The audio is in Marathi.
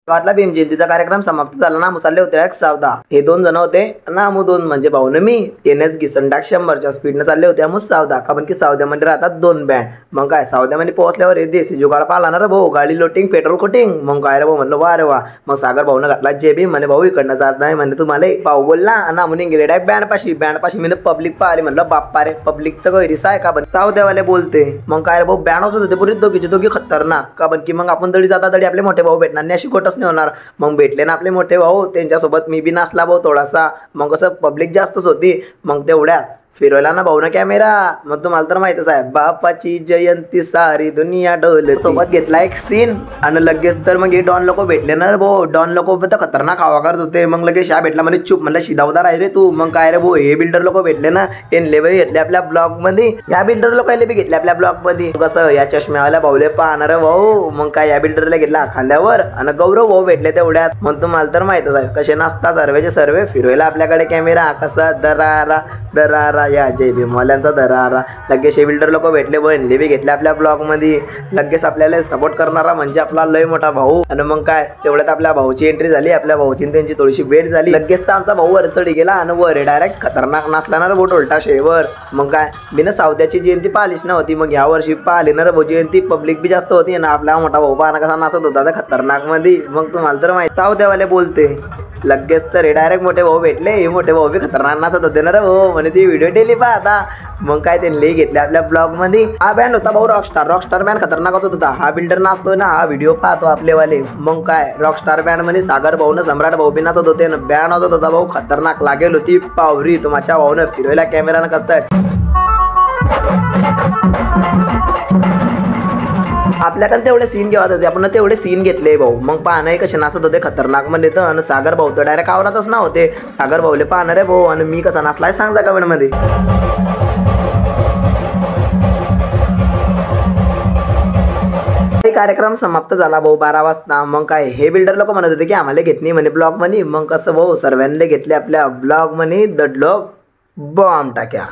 गावातला भीम जयंतीचा कार्यक्रम समाप्त झाला ना. मुसाले होते एक सावदा. हे दोन जण होते ना. मग दोन म्हणजे भाऊ न मी येण्याच घिसंडाक 100च्या स्पीडने चालले होते. मग सावदा कारण की सावद्यामध्ये राहतात 2 बँड. मग काय सावद्यामध्ये पोहोचल्यावर हे देशी जुगाड पाला ना रे भाऊ. गाडी लोटिंग पेट्रोल कोटिंग. मग काय रे भाऊ म्हणलं वा रे वा. मग सागर भाऊनं घातला जेबी. म्हणे भाऊ इकडनं जात नाही म्हणे तुम्हाला. भाऊ बोलला ना म्हणून गेले डायरेक्ट बँड पाशी मी पब्लिक पाहिली. म्हणलं बाप्पा रे पब्लिक तर गैरीस आहे का पण सावद्यावाले बोलते. मग काय रे भाऊ बँड होत होते पुरी दोघी खतरनाक का की मग आपण तरी जाता तरी आपले मोठे भाऊ भेटणार नाही अशी गोटच नाही होणार. मग भेटले ना आपले मोठे भाऊ. त्यांच्यासोबत मी बी नाचला भाऊ थोडासा. मग कसं पब्लिक जास्तच होती. मग तेवढ्यात फिरवला ना भाऊ ना कॅमेरा. मग तुम्हाला तर माहितच आहे बापाची जयंती सारी दुनिया डोले. सोबत घेतला एक सीन आणि लगेच तर मग हे डॉन लोक भेटले ना भाऊ. डॉन लोक तर खतरनाक हवा करत होते. मग लगेच शा भेटला म्हणजे चूप म्हणलं शिदावदार आहे रे तू. मग काय रे भाऊ हे बिल्डर लोक भेटले ना. यांले बी घेतले आपल्या ब्लॉग मध्ये. या बिल्डर लोकांना बी घेतले आपल्या ब्लॉग मध्ये. कसं या चष्म्यावाल्या भाऊले पाहणार भाऊ. मग काय या बिल्डरला घेतला खांद्यावर आणि गौरव भाऊ भेटले तेवढ्यात. मग तुम्हाला तर माहितच आहे कसे नाचता सर्वेचे सर्वे. फिरवायला आपल्याकडे कॅमेरा कसा दरारा या जय भीमवाल्यांचा दरारा. लगेच हे बिल्डर लोक भेटले बनले बी घेतले आपल्या ब्लॉग मध्ये. लगेच आपल्याला सपोर्ट करणारा म्हणजे आपला लय मोठा भाऊ. आणि मग काय तेवढ्यात आपल्या भाऊची एंट्री झाली. आपल्या भाऊची त्यांची थोडीशी भेट झाली. लगेच तर आमचा भाऊ वर चढी गेला आणि वर डायरेक्ट खतरनाक नाचला ना रे बोट उलटा शेवर. मग काय मी ना सावद्याची जयंती पाहिलीच नव्हती. मग ह्या वर्षी पाहिली ना रे भाऊ जयंती. पब्लिक बी जास्त होती ना. आपला मोठा भाऊ पाहणं कसा नाचत होता खतरनाक मध्ये. मग तुम्हाला तर माहिती सावद्यावाले बोलते. लगेच तर डायरेक्ट मोठे भाऊ भेटले. हे मोठे भाऊ बी खतरनाक नाचत होते ना रे भाऊ. म्हणे ती व्हिडिओ डेली पाहता. मग काय त्यांनी घेतले आपल्या ब्लॉग मध्ये. हा बँड होता भाऊ रॉकस्टार बँड खतरनाक होता. हा बिल्डर नाचतोय ना हा व्हिडिओ पाहतो आपलेवाले. मग काय रॉकस्टार बँड मध्ये सागर भाऊ न सम्राट भाऊ बी नाचत होते ना. बँड होत होता भाऊ खतरनाक लागेल होती पावरी. तुमच्या भाऊनं फिरवायला कॅमेरानं कसं आपल्याकडे तेवढे सीन घेत होते. आपण तेवढे सीन घेतले भाऊ. मग पाहणं कसे नाचत होते खतरनाक मध्ये. तर आणि सागर भाऊ तर डायरेक्ट आवरातच ना होते. सागर भाऊले पाहणार आहे भाऊ. आणि मी कसा नाचलाय सांग जा कमेंट मध्ये. कार्यक्रम समाप्त झाला भाऊ 12 वाजता. मग काय हे बिल्डर लोक म्हणत होते की आम्हाला घेतली म्हणे ब्लॉग मध्ये. मग कसं भाऊ सर्वांना घेतले आपल्या ब्लॉग मध्ये. दडलो बॉम्ब टाक्या.